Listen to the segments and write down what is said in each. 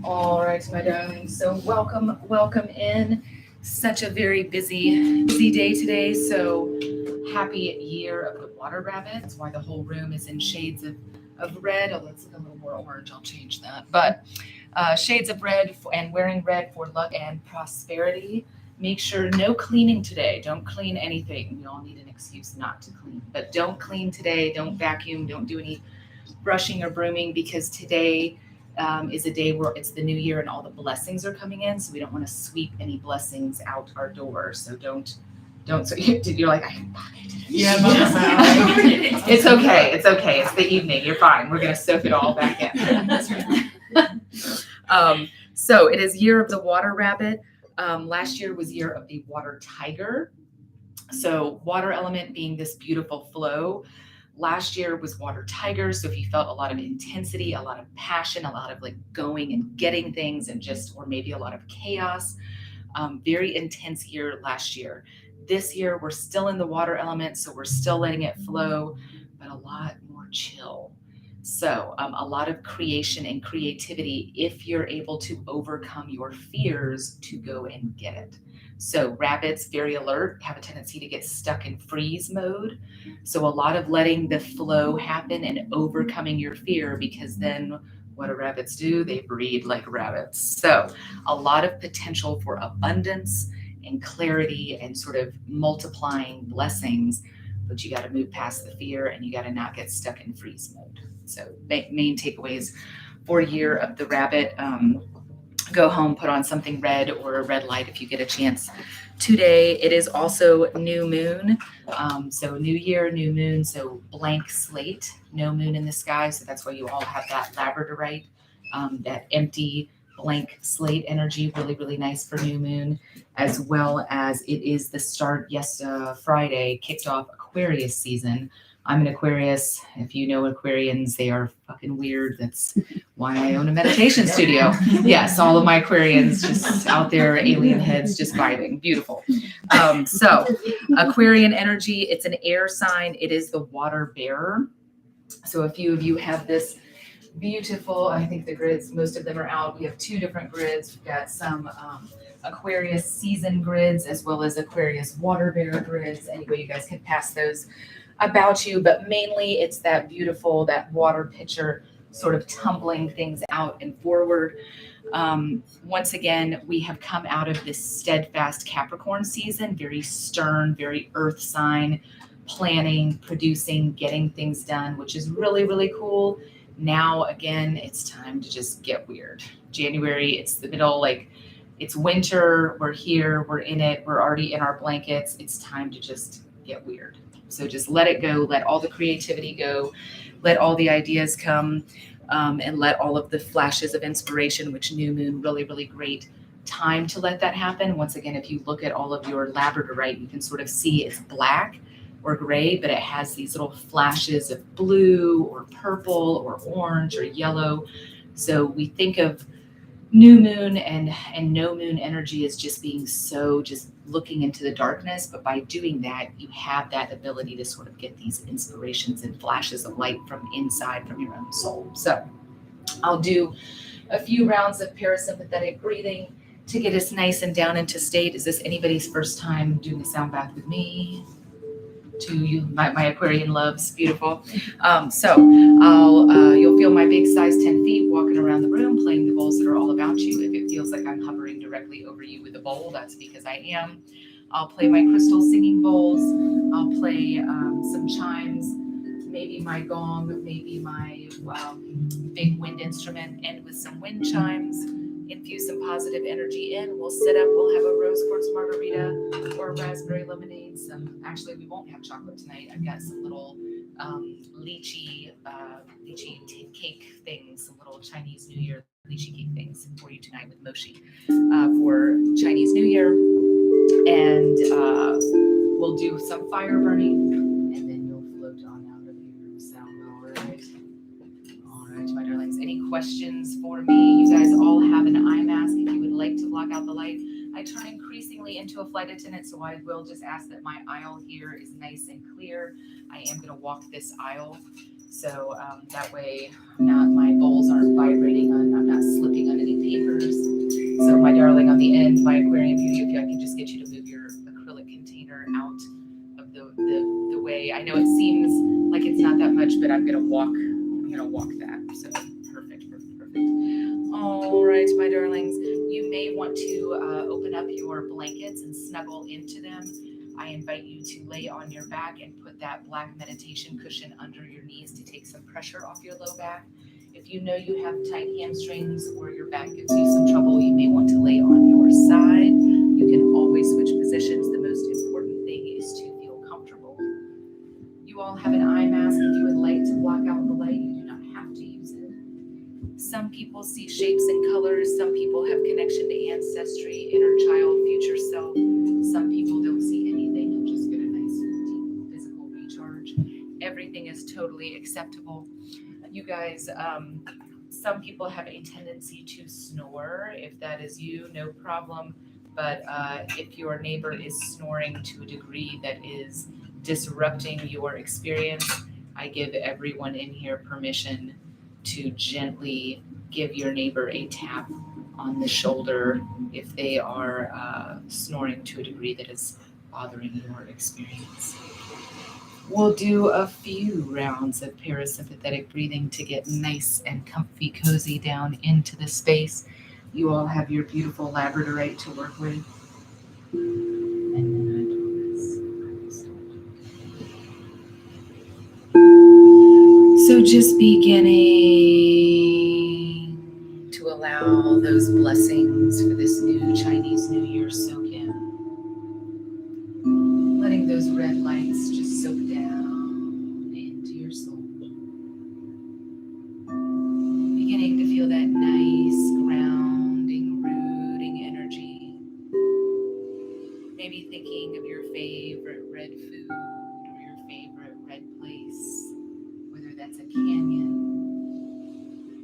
All right, my darlings. So welcome in. Such a very busy day today. So happy year of the water rabbit. That's why the whole room is in shades of red. Oh, let's look a little more orange. I'll change that. But shades of red and wearing red for luck and prosperity. Make sure no cleaning today. Don't clean anything. You all need an excuse not to clean. But don't clean today. Don't vacuum. Don't do any brushing or brooming because today is a day where it's the new year and all the blessings are coming in. So we don't want to sweep any blessings out our door. So don't. So you're like, I can buy it. Yeah, It's okay. It's okay. It's the evening. You're fine. We're gonna soak it all back in. That's right. So it is year of the water rabbit. Last year was year of the water tiger. So water element being this beautiful flow. Last year was water tiger. So if you felt a lot of intensity, a lot of passion, a lot of like going and getting things and just, or maybe a lot of chaos, very intense year last year. This year, we're still in the water element, so we're still letting it flow, but a lot more chill. So, a lot of creation and creativity if you're able to overcome your fears to go and get it. So, rabbits, very alert, have a tendency to get stuck in freeze mode. So, a lot of letting the flow happen and overcoming your fear because then what do rabbits do? They breed like rabbits. So, a lot of potential for abundance and clarity and sort of multiplying blessings, but you got to move past the fear and you got to not get stuck in freeze mode. So, main takeaways for year of the rabbit. Go home, put on something red or a red light if you get a chance. Today, it is also new moon. So, new year, new moon. So, blank slate, no moon in the sky. So, that's why you all have that labradorite, that empty blank slate energy. Really, really nice for new moon, as well as it is the start. Yes, Friday kicked off Aquarius season. I'm an Aquarius. If you know Aquarians, they are fucking weird. That's why I own a meditation studio. Yes, all of my Aquarians just out there, alien heads, just vibing. Beautiful. So, Aquarian energy, it's an air sign. It is the water bearer. So, a few of you have this beautiful, I think the grids, most of them are out. We have two different grids. We've got some Aquarius season grids as well as Aquarius water bearer grids. Anyway, you guys can pass those about you, but mainly it's that beautiful, that water pitcher sort of tumbling things out and forward. Once again, we have come out of this steadfast Capricorn season, very stern, very earth sign, planning, producing, getting things done, which is really, really cool. Now, again, it's time to just get weird. January, it's the middle, like it's winter. We're here, we're in it, we're already in our blankets. It's time to just get weird. So just let it go, let all the creativity go, let all the ideas come, and let all of the flashes of inspiration, which new moon, really, really great time to let that happen. Once again, if you look at all of your labradorite, you can sort of see it's black or gray, but it has these little flashes of blue or purple or orange or yellow. So we think of new moon and no moon energy as just being so just looking into the darkness, but by doing that you have that ability to sort of get these inspirations and flashes of light from inside, from your own soul. So I'll do a few rounds of parasympathetic breathing to get us nice and down into state. Is this anybody's first time doing a sound bath with me? To you, my Aquarian loves, beautiful. So you'll feel my big size 10 feet walking around the room, playing the bowls that are all about you. If it feels like I'm hovering directly over you with a bowl, that's because I am. I'll play my crystal singing bowls. I'll play some chimes, maybe my gong, maybe my big wind instrument, and with some wind chimes, infuse some positive energy in. We'll sit up, we'll have a rose quartz margarita or raspberry lemonade. Actually, we won't have chocolate tonight. I've got some little lychee cake things, some little Chinese New Year lychee cake things for you tonight with mochi for Chinese New Year. And we'll do some fire burning, and then you'll float on out of here. Sound all right? All right, my darlings. Any questions for me? You guys all have an eye mask if you would like to block out the light. I turn increasingly into a flight attendant, so I will just ask that my aisle here is nice and clear. I am going to walk this aisle, so that way my bowls aren't vibrating, I'm not slipping underneath the my darling, on the end, my aquarium beauty, if I can just get you to move your acrylic container out of the way. I know it seems like it's not that much, but I'm gonna walk that. So perfect, perfect, perfect. All right, my darlings, you may want to open up your blankets and snuggle into them. I invite you to lay on your back and put that black meditation cushion under your knees to take some pressure off your low back. If you know you have tight hamstrings or your back gives you some trouble, you may want to lay on your side. You can always switch positions. The most important thing is to feel comfortable. You all have an eye mask. If you would like to block out the light, you do not have to use it. Some people see shapes and colors. Some people have connection to ancestry, inner child, future self. Some people don't see anything and just get a nice deep physical recharge. Everything is totally acceptable. You guys, some people have a tendency to snore. If that is you, no problem. But if your neighbor is snoring to a degree that is disrupting your experience, I give everyone in here permission to gently give your neighbor a tap on the shoulder if they are snoring to a degree that is bothering your experience. We'll do a few rounds of parasympathetic breathing to get nice and comfy, cozy down into the space. You all have your beautiful labradorite to work with. And then I promise So just beginning to allow those blessings for this new Chinese New Year soak in. Letting those red lights just soak down into your soul. Beginning to feel that nice, grounding, rooting energy. Maybe thinking of your favorite red food or your favorite red place, whether that's a canyon,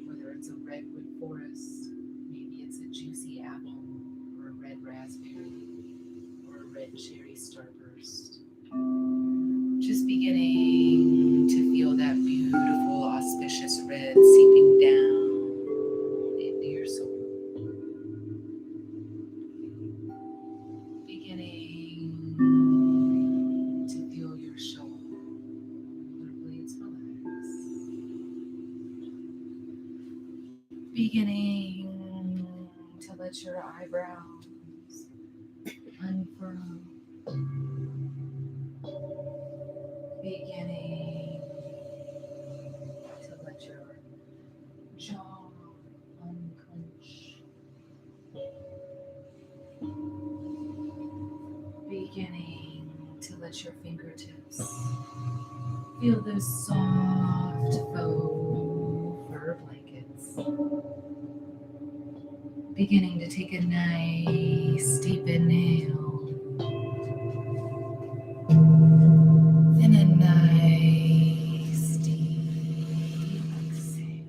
whether it's a redwood forest, maybe it's a juicy apple or a red raspberry or a red cherry starburst. Just beginning to feel that beautiful, auspicious red seeping down into your soul. Beginning to feel your shoulder blades relax. Beginning to let your eyebrows unfurl. Beginning to let your jaw unclench. Beginning to let your fingertips feel those soft faux fur blankets. Beginning to take a nice deep inhale and a nice deep exhale.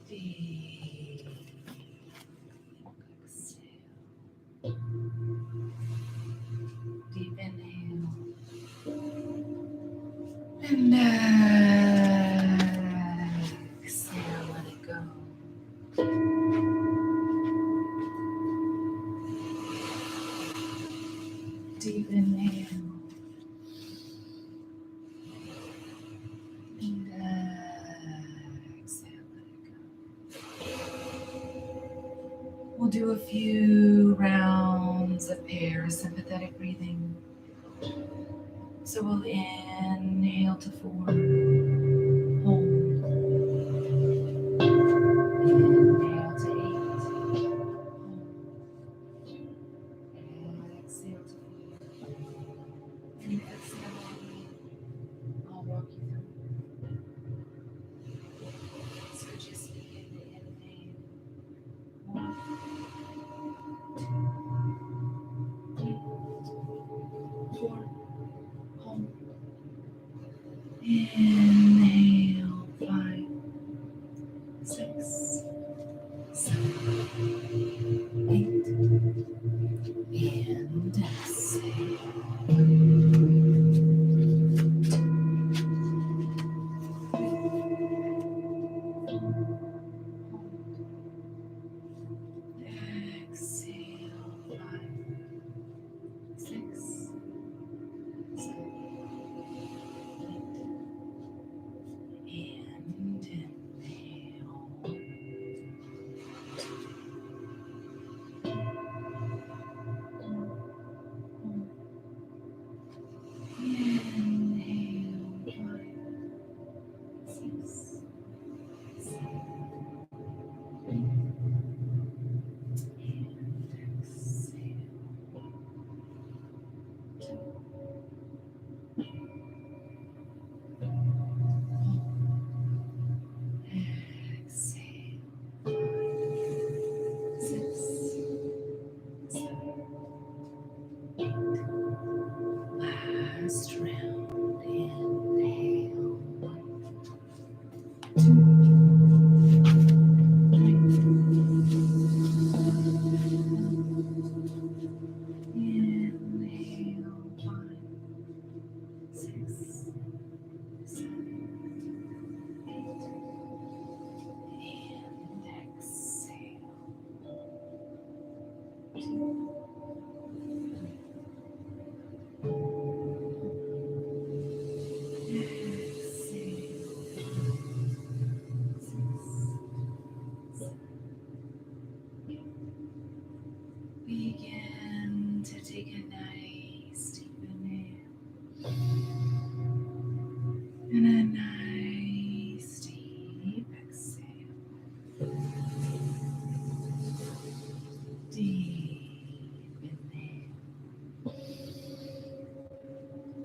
Deep exhale. Deep inhale. And exhale, let it go. Deep inhale. And exhale, let it go. We'll do a few rounds of parasympathetic breathing. So we'll inhale to 4, hold, inhale to 8, hold, exhale to 4, and exhale to 8. I'll walk you through. So just begin to inhale, 1, 2, 3, 4, hold. Inhale, 5, 6, 7, 8, and exhale.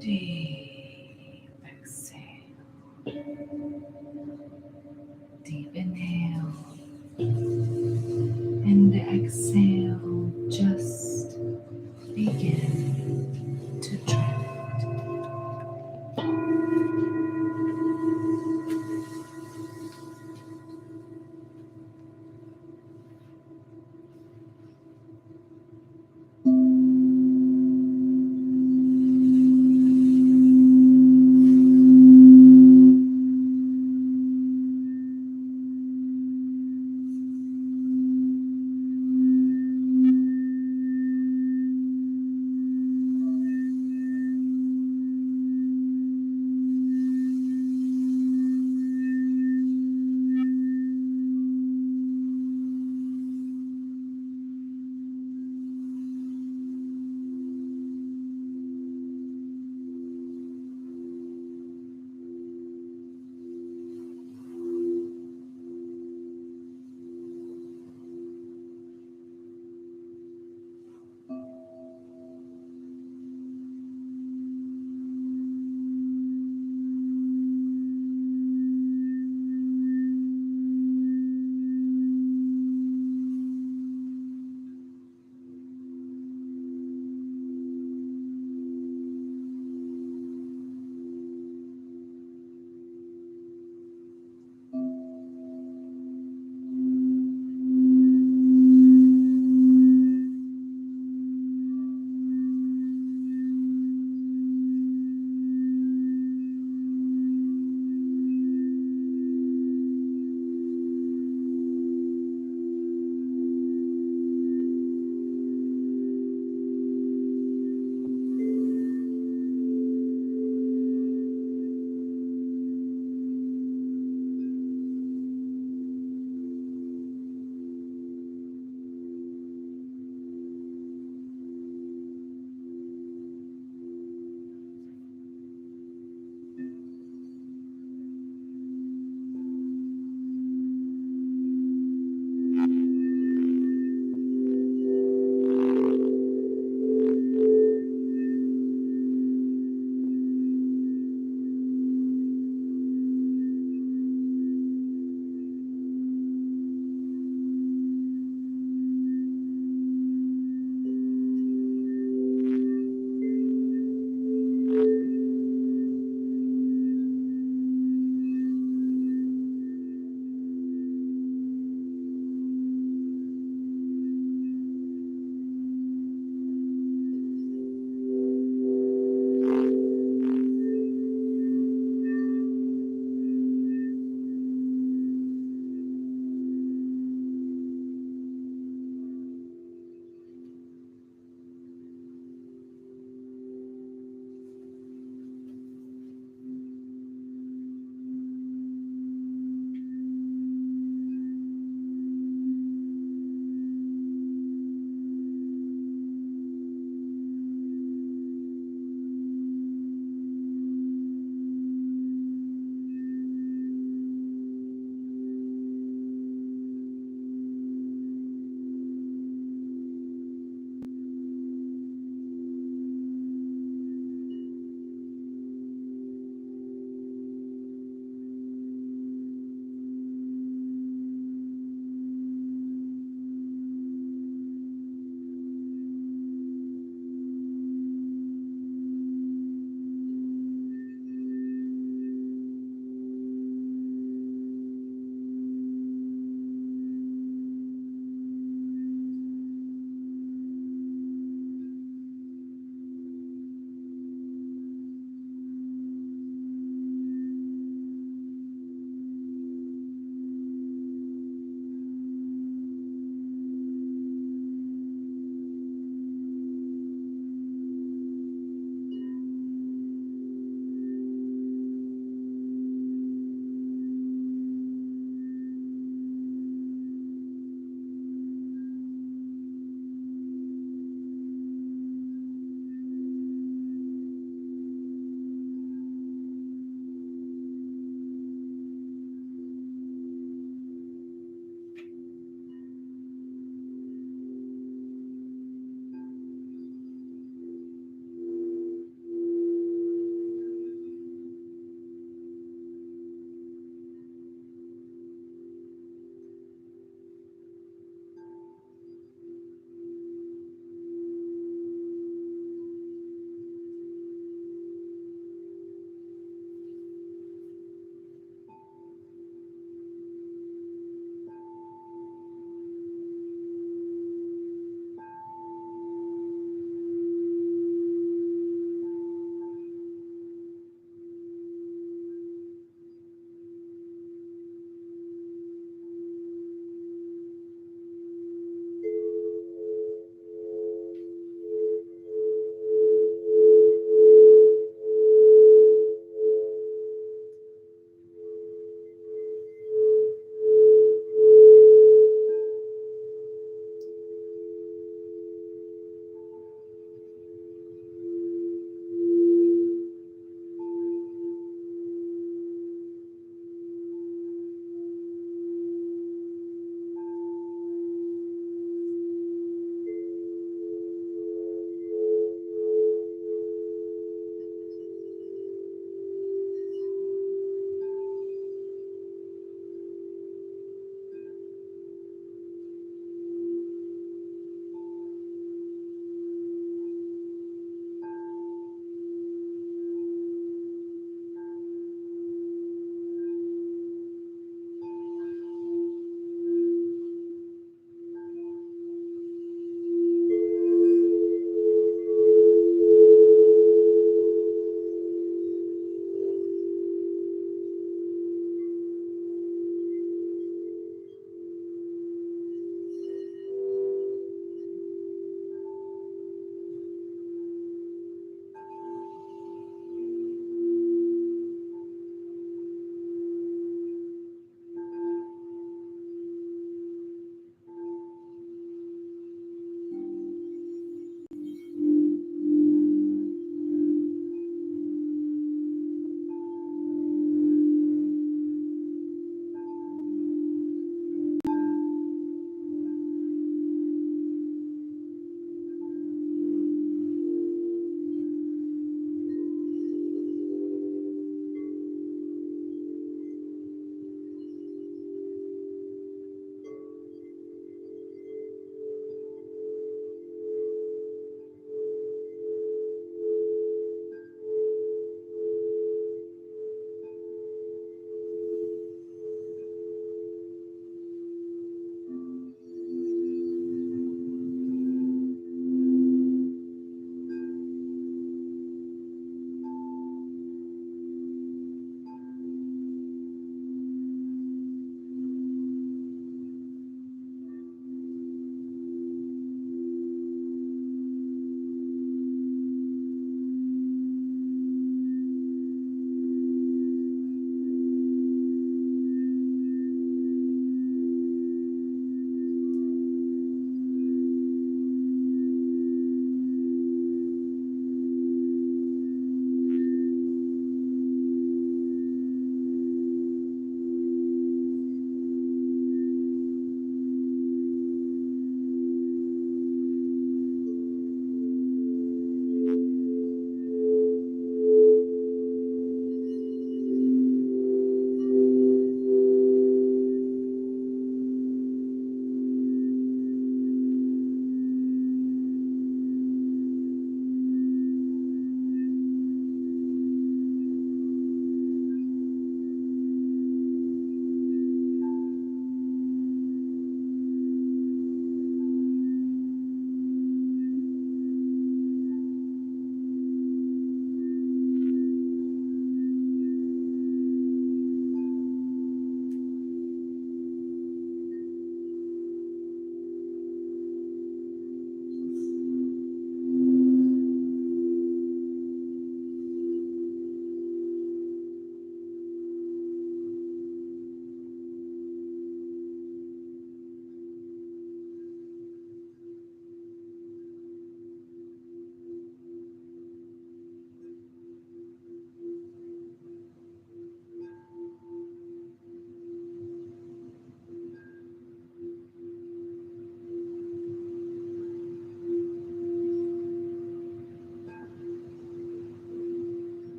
Deep exhale. Deep inhale. And exhale. Just begin to drift.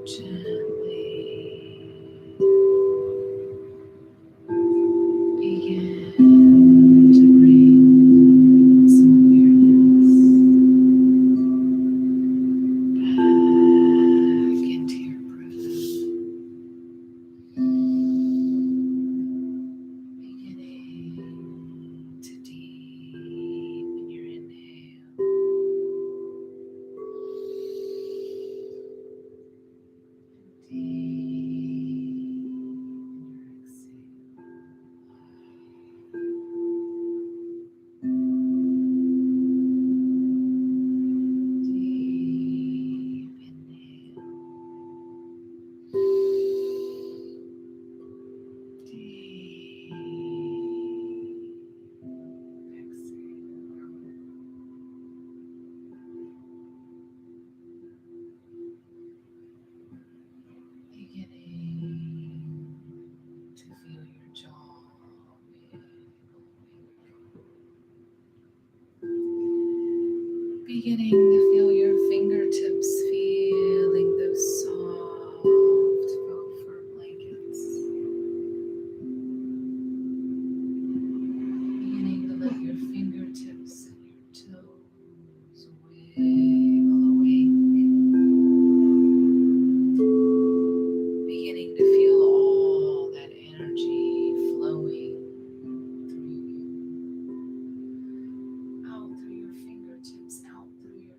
Gently begin to bring some awareness back into your breath, beginning to deepen your inhale, deepen your exhale. Deep inhale, deep exhale. Beginning to feel your jaw wiggle. Beginning to feel your fingertips feeling those soft faux fur blankets. Beginning to let your fingertips and your toes wiggle awake. Beginning to feel all that energy flowing through you, out through your fingertips, out through your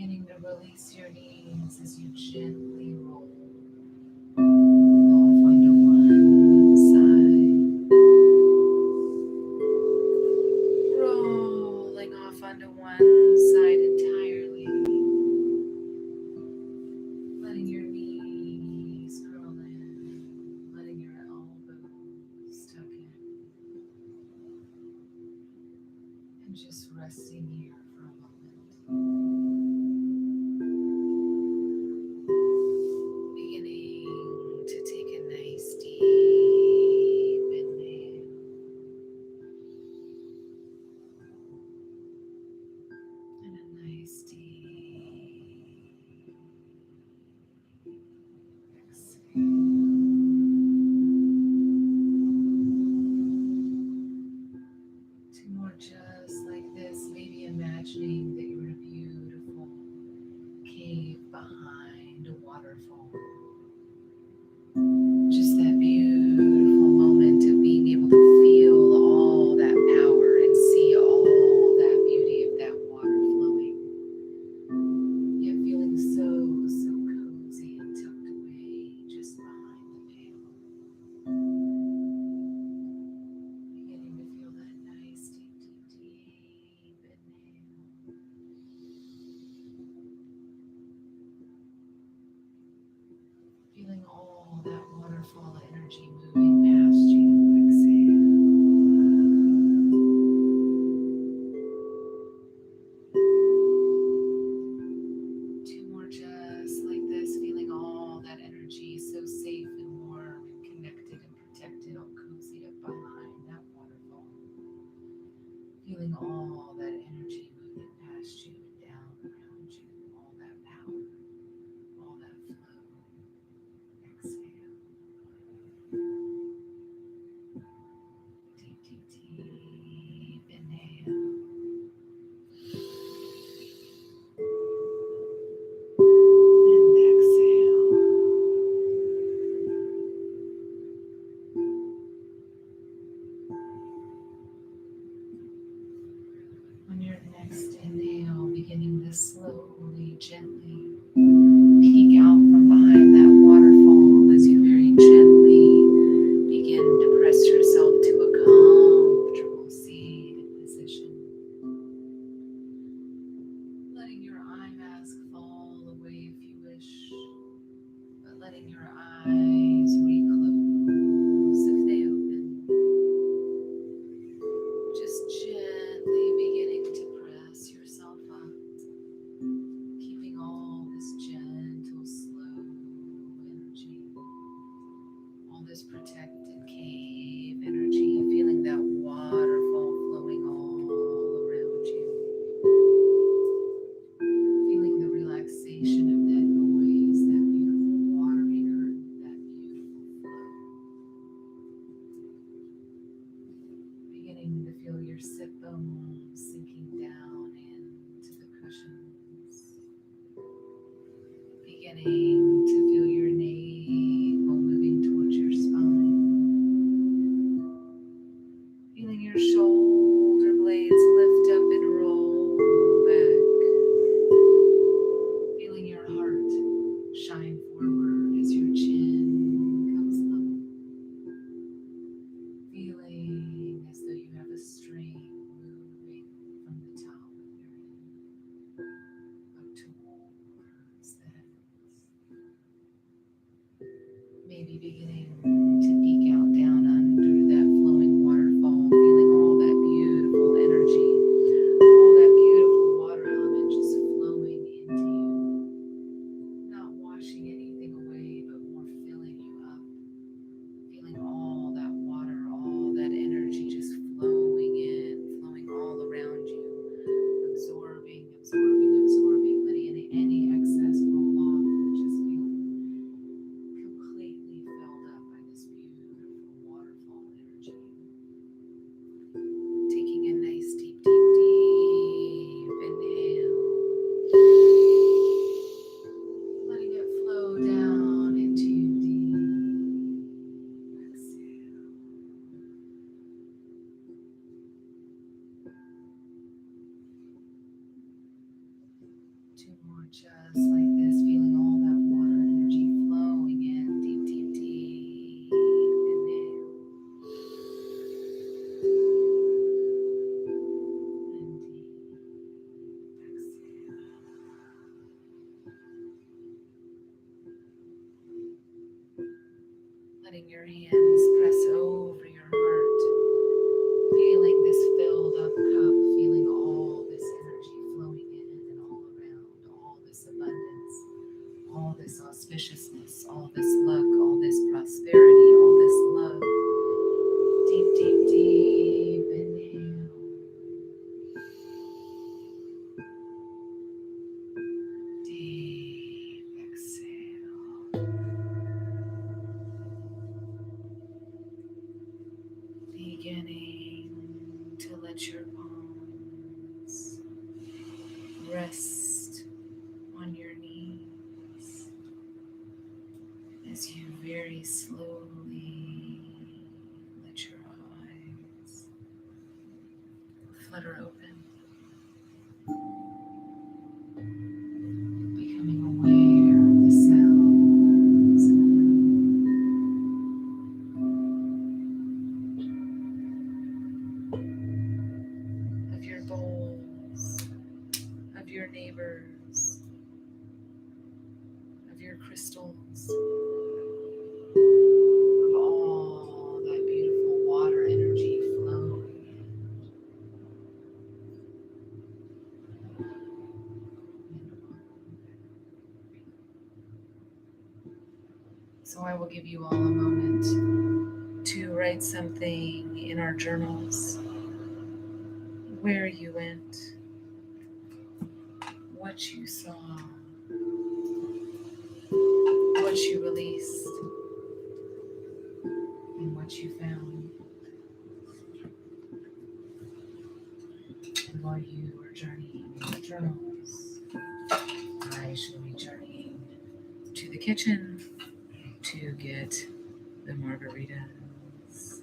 Beginning to release your knees as you gently roll off onto one side, rolling off onto one side entirely, letting your knees curl in, letting your elbows tuck in, and just resting here for a moment. Beginning to take a nice deep inhale and a nice deep exhale. Two more just like this, maybe imagining that you're in a beautiful cave behind a waterfall. Just that beautiful moment of being able to feel all that power and see all that beauty of that water flowing. Yet feeling so cozy and tucked away just behind the veil. Beginning to feel that nice deep inhale. Feeling all that waterfall energy moving past you. Exhale. Two more just like this, feeling all that energy so safe and warm and connected and protected, all cozy up behind that waterfall. Feeling all that energy moving past you and down around you, all that power, all that flow. Exhale. Deep inhale. And exhale. On your next inhale, beginning to slowly, gently peek out from behind that waterfall as you very gently begin to press yourself to a comfortable seated position. Letting your eye mask fall away if you wish, but letting your eyes reclose if they open. Just gently beginning to press yourself up, keeping all this gentle, slow energy, all this protected cave energy, feeling that waterfall flowing all around you, feeling the relaxation of that noise, that beautiful water here, that beautiful flow. Beginning to feel your sit bones sinking down into the cushions. Beginning to feel your navel moving towards your spine. Feeling your shoulder blades lift up and roll back. Feeling your heart shine forward as your chin comes low. Feeling as though you have a string moving from the top of your head up towards the heavens. Maybe beginning to peek out down under that flowing waterfall, feeling all that beautiful energy, all that beautiful water element just flowing into you, not washing anything away, but more filling you up, feeling all that water, all that energy just flowing in, flowing all around you, absorbing, letting any excess roll off and just feeling completely filled up by this Just like this, feeling all that water energy flowing in deep, deep, deep. Inhale and deep exhale. Letting your hands press over your heart, feeling this filled up cup, feeling all this energy flowing in and all around, all this abundance, all this auspiciousness, all this luck, all this prosperity, all this love. Deep, deep, deep inhale. Deep exhale. Beginning to let your palms rest on your knees as you very slowly let your eyes flutter open, becoming aware of the sounds of your bowls, of your neighbors, of your crystals, of all that beautiful water energy flowing in. So I will give you all a moment to write something in our journals, where you went, what you saw, what you released, and what you found. And while you are journeying in your journals, I shall be journeying to the kitchen to get the margaritas.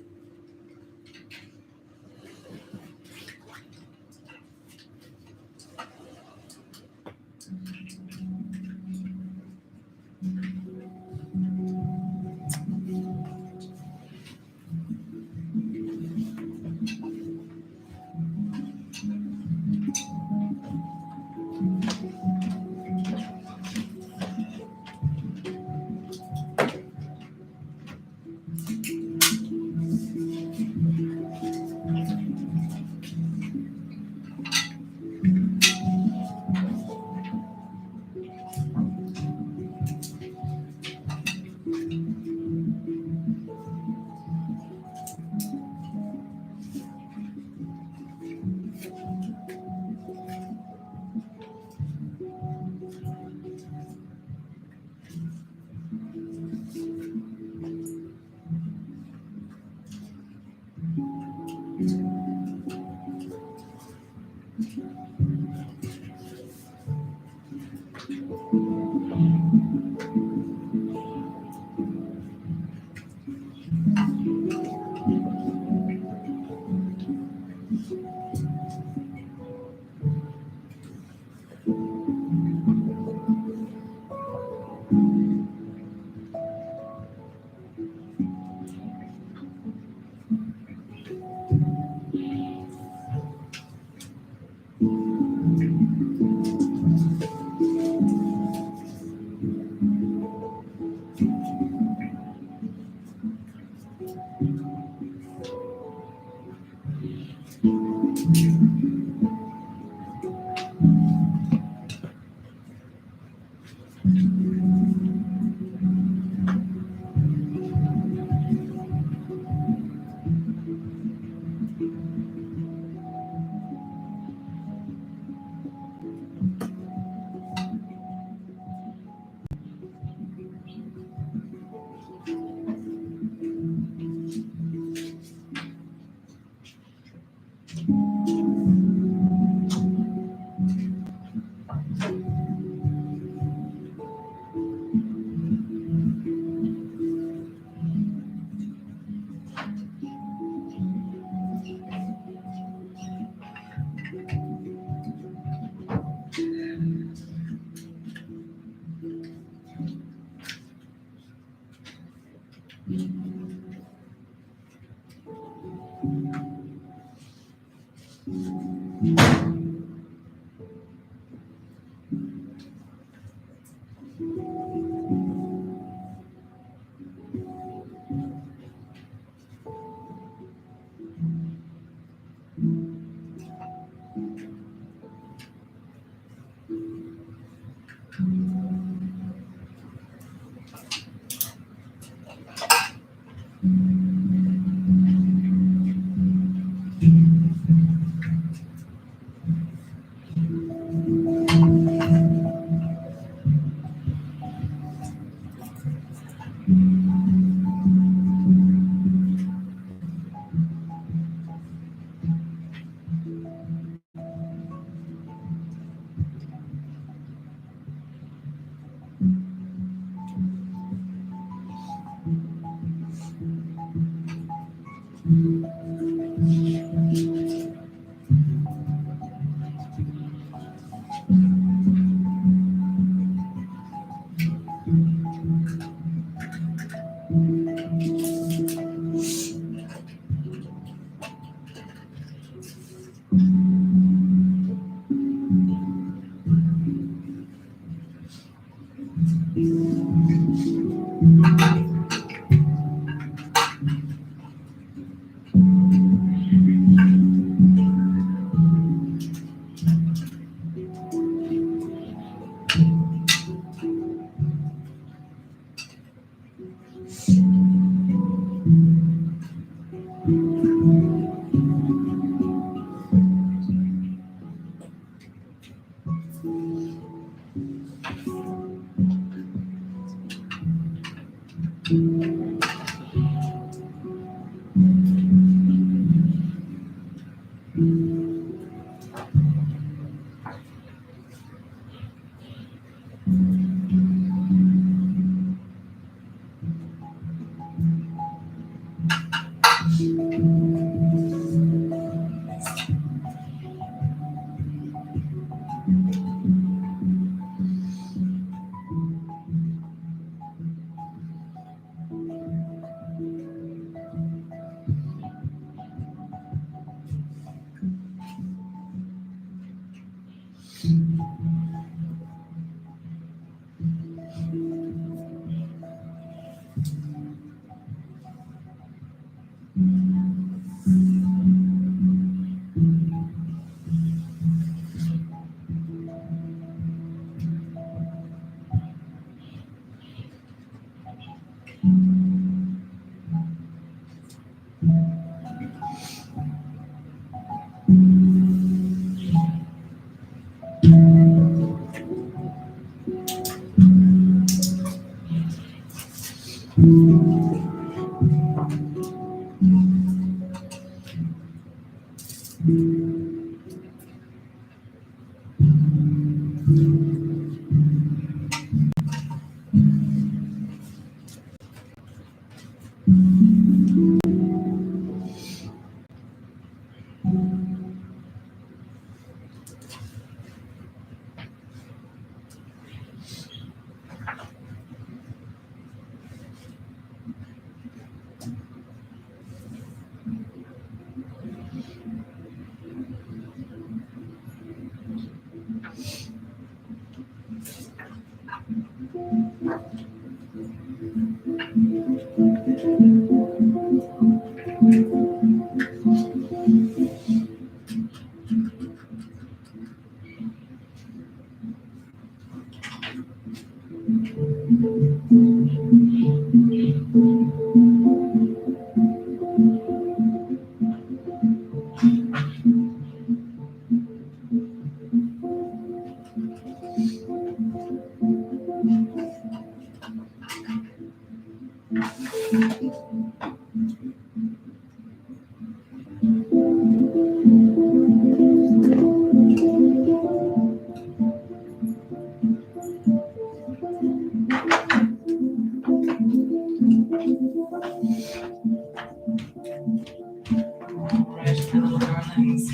Right, my little darlings.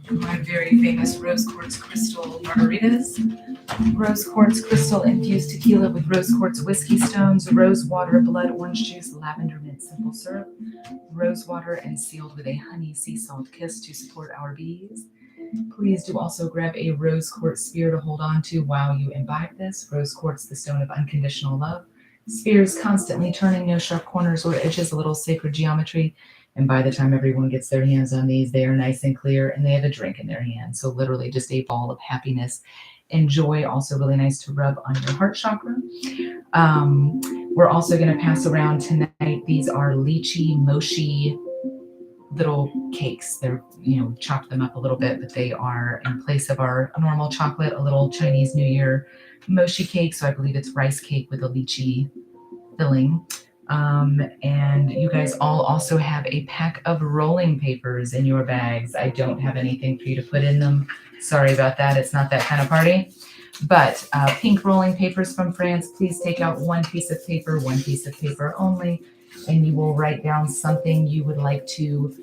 My very famous rose quartz crystal margaritas. Rose quartz crystal infused tequila with rose quartz whiskey stones, rose water, blood orange juice, lavender mint simple syrup, rose water, and sealed with a honey sea salt kiss to support our bees. Please do also grab a rose quartz spear to hold on to while you imbibe this. Rose quartz, the stone of unconditional love. Spears constantly turning, no sharp corners or edges, a little sacred geometry. And by the time everyone gets their hands on these, they are nice and clear and they have a drink in their hand. So literally just a ball of happiness and joy. Also really nice to rub on your heart chakra. We're also going to pass around tonight. These are lychee mochi little cakes. They're, chopped them up a little bit, but they are in place of our normal chocolate, a little Chinese New Year mochi cake. So I believe it's rice cake with a lychee filling. And you guys all also have a pack of rolling papers in your bags. I don't have anything for you to put in them. Sorry about that. It's not that kind of party. But pink rolling papers from France. Please take out one piece of paper only, and you will write down something you would like to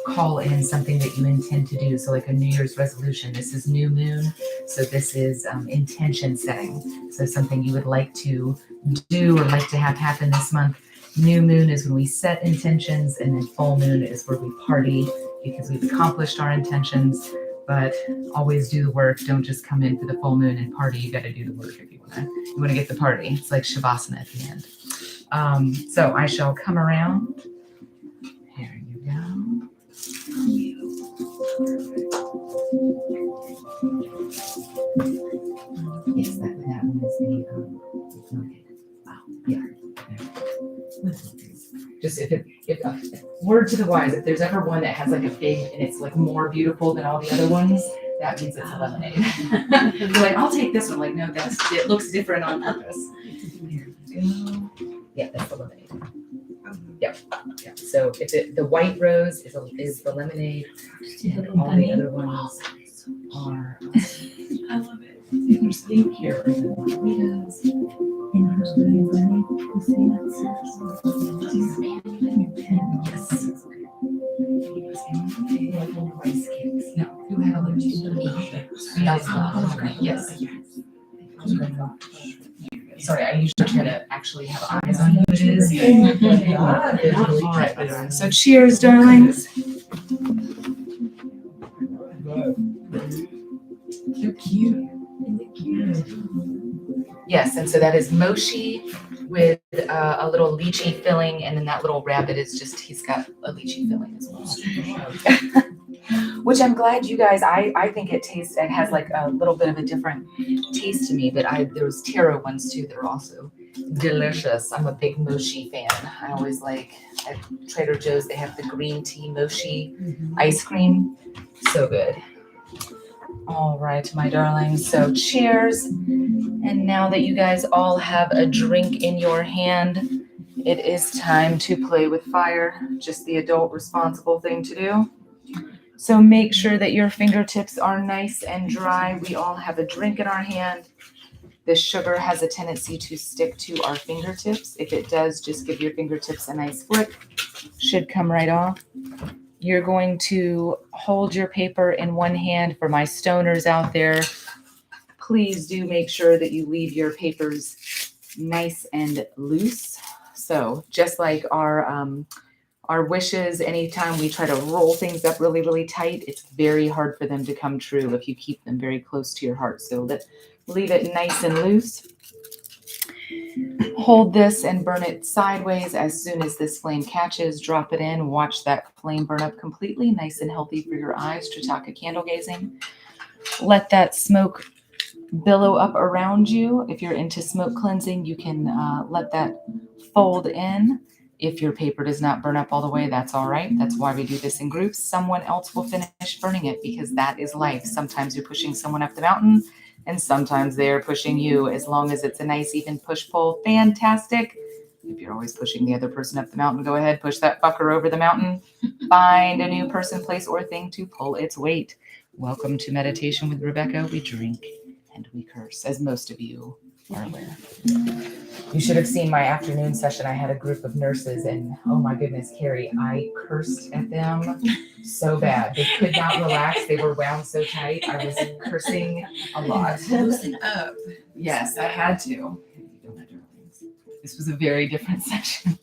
call in, something that you intend to do. So like a New Year's resolution. This is new moon, so this is intention setting. So something you would like to do or like to have happen this month. New moon is when we set intentions, and then full moon is where we party because we've accomplished our intentions. but always do the work. Don't just come in for the full moon and party. You got to do the work if you want to get the party. It's like Shavasana at the end. So I shall come around. Here you go. Yes, that one is the okay. Wow. Yeah. Just if word to the wise, if there's ever one that has like a fig and it's like more beautiful than all the other ones, that means it's a lemonade. You're like, I'll take this one. Like, no, it looks different on purpose. Here you go. Yeah, that's the lemonade. Yep. Yeah. So if the white rose is the lemonade, and all the other ones are. I love it. There's pink here are the margaritas. Yes. No, who had allergies to me? Yes. Sorry, I usually try to actually have eyes on who it is. All right. So cheers, darlings. They're cute. Yes, and so that is mochi with a little lychee filling, and then that little rabbit is he's got a lychee filling as well. Which I'm glad you guys, I think it has like a little bit of a different taste to me, but there's taro ones too that are also delicious. I'm a big mochi fan. I always like at Trader Joe's, they have the green tea mochi ice cream. So good. All right, my darlings. So cheers. And now that you guys all have a drink in your hand, it is time to play with fire. Just the adult responsible thing to do. So make sure that your fingertips are nice and dry. We all have a drink in our hand. The sugar has a tendency to stick to our fingertips. If it does, just give your fingertips a nice flick. Should come right off. You're going to hold your paper in one hand. For my stoners out there, please do make sure that you leave your papers nice and loose. So just like our wishes, anytime we try to roll things up really, really tight, it's very hard for them to come true if you keep them very close to your heart. So leave it nice and loose. Hold this and burn it sideways. As soon as this flame catches, drop it in. Watch that flame burn up completely, nice and healthy for your eyes. Tritaka candle gazing. Let that smoke billow up around you. If you're into smoke cleansing, you can let that fold in. If your paper does not burn up all the way, that's all right. That's why we do this in groups. Someone else will finish burning it because that is life. Sometimes you're pushing someone up the mountain and sometimes they're pushing you. As long as it's a nice even push-pull, fantastic. If you're always pushing the other person up the mountain, go ahead, push that fucker over the mountain. Find a new person, place, or thing to pull its weight. Welcome to Meditation with Rebecca. We drink and we curse, as most of you are aware. You should have seen my afternoon session. I had a group of nurses and oh my goodness, Carrie, I cursed at them so bad. They could not relax. They were wound so tight. I was cursing a lot. Loosen up. Yes, I had to. This was a very different session.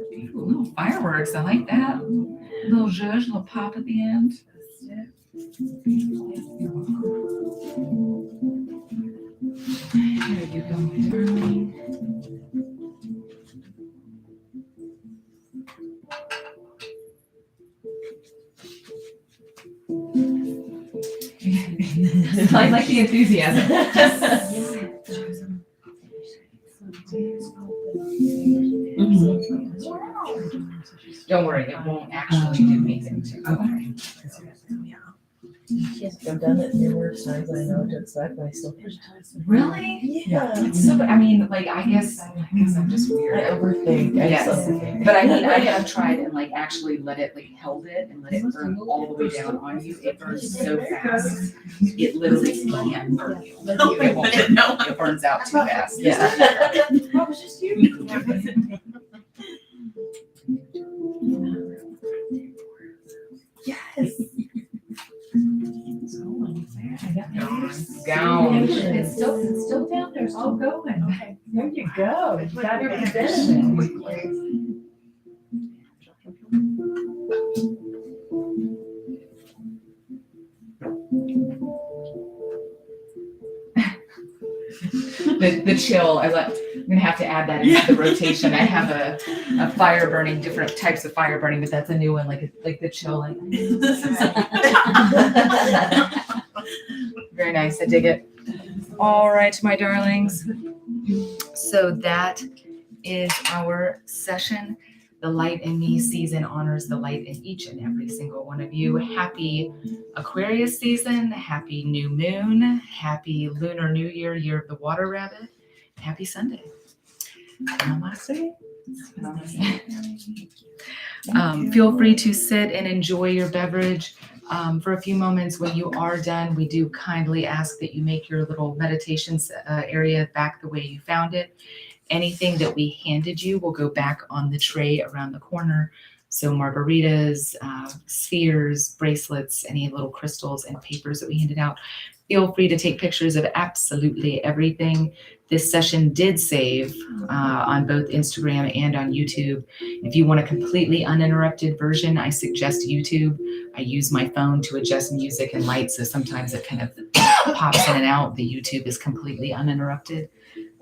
Beautiful little fireworks. I like that. Little zhuzh, little pop at the end. There you go, my darling. I like the enthusiasm. Don't worry, it won't actually do anything to you. I've done it numerous times. I know what to expect, but I still push. Really? Yeah. It's so, I mean, like, I guess I'm just weird. I overthink. Yes. overthink. But I mean, I have tried and like actually held it and let it burn all the way down on you. It burns so fast. It literally can't burn you. It burns out too fast. Yeah. That was just you. Yes. Gown. It's still down there, still going. Okay. There you go. You got your position. The chill, I'm gonna have to add that into the rotation. I have a fire burning, different types of fire burning, but that's a new one, like the chill. Like, very nice, I dig it. All right, my darlings. So that is our session. The Light in Me season honors the light in each and every single one of you. Happy Aquarius season, happy new moon, happy Lunar New Year, year of the water rabbit. Happy Sunday. Namaste. Feel free to sit and enjoy your beverage for a few moments. When you are done, we do kindly ask that you make your little meditation area back the way you found it. Anything that we handed you will go back on the tray around the corner. So margaritas, spheres, bracelets, any little crystals and papers that we handed out. Feel free to take pictures of absolutely everything. This session did save on both Instagram and on YouTube. If you want a completely uninterrupted version, I suggest YouTube. I use my phone to adjust music and light, so sometimes it kind of pops in and out. The YouTube is completely uninterrupted.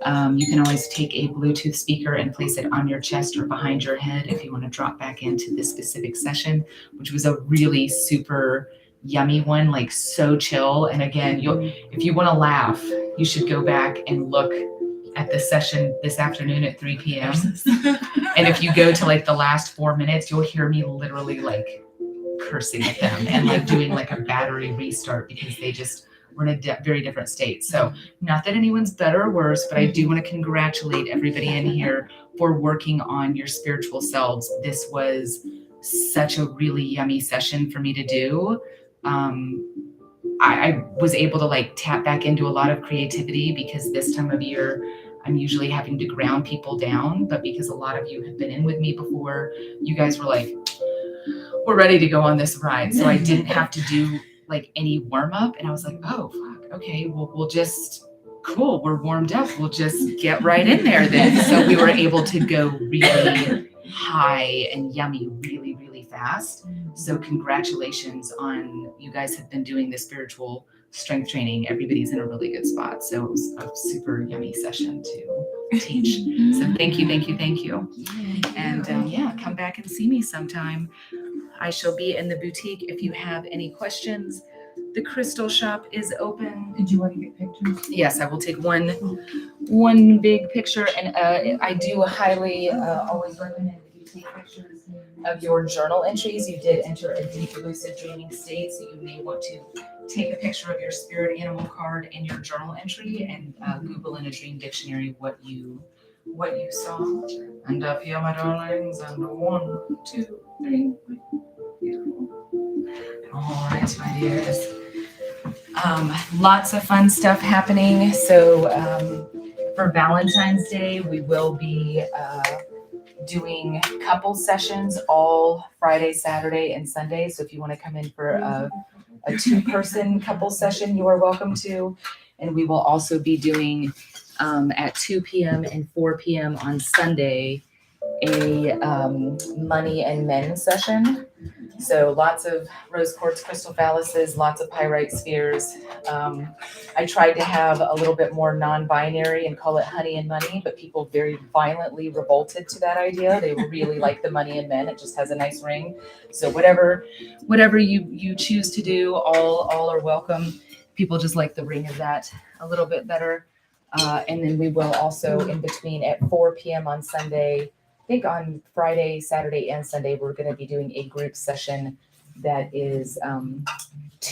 You can always take a Bluetooth speaker and place it on your chest or behind your head if you want to drop back into this specific session, which was a really super yummy one, like so chill. And again, if you want to laugh, you should go back and look at the session this afternoon at 3 p.m. And if you go to like the last 4 minutes, you'll hear me literally like cursing at them and like doing like a battery restart because they just were in a very different state. So not that anyone's better or worse, but I do want to congratulate everybody in here for working on your spiritual selves. This was such a really yummy session for me to do. I was able to like tap back into a lot of creativity because this time of year, I'm usually having to ground people down, but because a lot of you have been in with me before, you guys were like, we're ready to go on this ride. So I didn't have to do like any warm up. And I was like, oh, fuck, okay, well, we'll just, cool, we're warmed up. We'll just get right in there then. So we were able to go really high and yummy really, really fast. So congratulations on, you guys have been doing the spiritual strength training. Everybody's in a really good spot. So it was a super yummy session to teach. So thank you, thank you, thank you. And yeah, come back and see me sometime. I shall be in the boutique if you have any questions. The crystal shop is open. Did you want to get pictures? Yes, I will take one big picture, and I do highly always recommend that you take pictures of your journal entries. You did enter a deep lucid dreaming state, so you may want to take a picture of your spirit animal card and your journal entry, and Google in a dream dictionary what you saw. And up here, my darlings, and 1, 2, 3. Beautiful. All right, my dears. Lots of fun stuff happening. So for Valentine's Day, we will be doing couple sessions all Friday, Saturday, and Sunday. So if you want to come in for a 2-person couple session, you are welcome to. And we will also be doing at 2 p.m. and 4 p.m. on Sunday a money and men session. So lots of rose quartz crystal phalluses, lots of pyrite spheres. I tried to have a little bit more non-binary and call it honey and money, but people very violently revolted to that idea. They really like the money and men. It just has a nice ring. So whatever you choose to do, all are welcome. People just like the ring of that a little bit better. And then we will also in between at 4 p.m. on Sunday, I think on Friday, Saturday, and Sunday, we're going to be doing a group session that is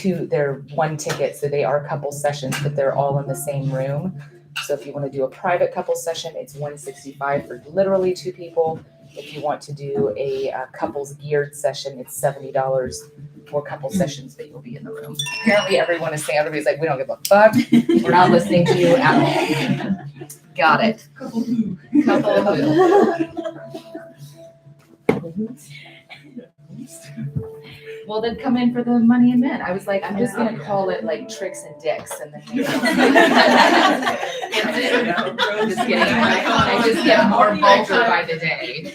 they're 1 ticket. So they are couple sessions, but they're all in the same room. So if you want to do a private couple session, it's $165 for literally 2 people. If you want to do a couples geared session, it's $70 for couple sessions, but you'll be in the room. Apparently everyone is saying, everybody's like, we don't give a fuck. We're not listening to you at all. Got it. Couple who. Well, then come in for the money and men. I was like, I'm just going to call it like tricks and dicks. And then just kidding. I just get more vulgar by the day.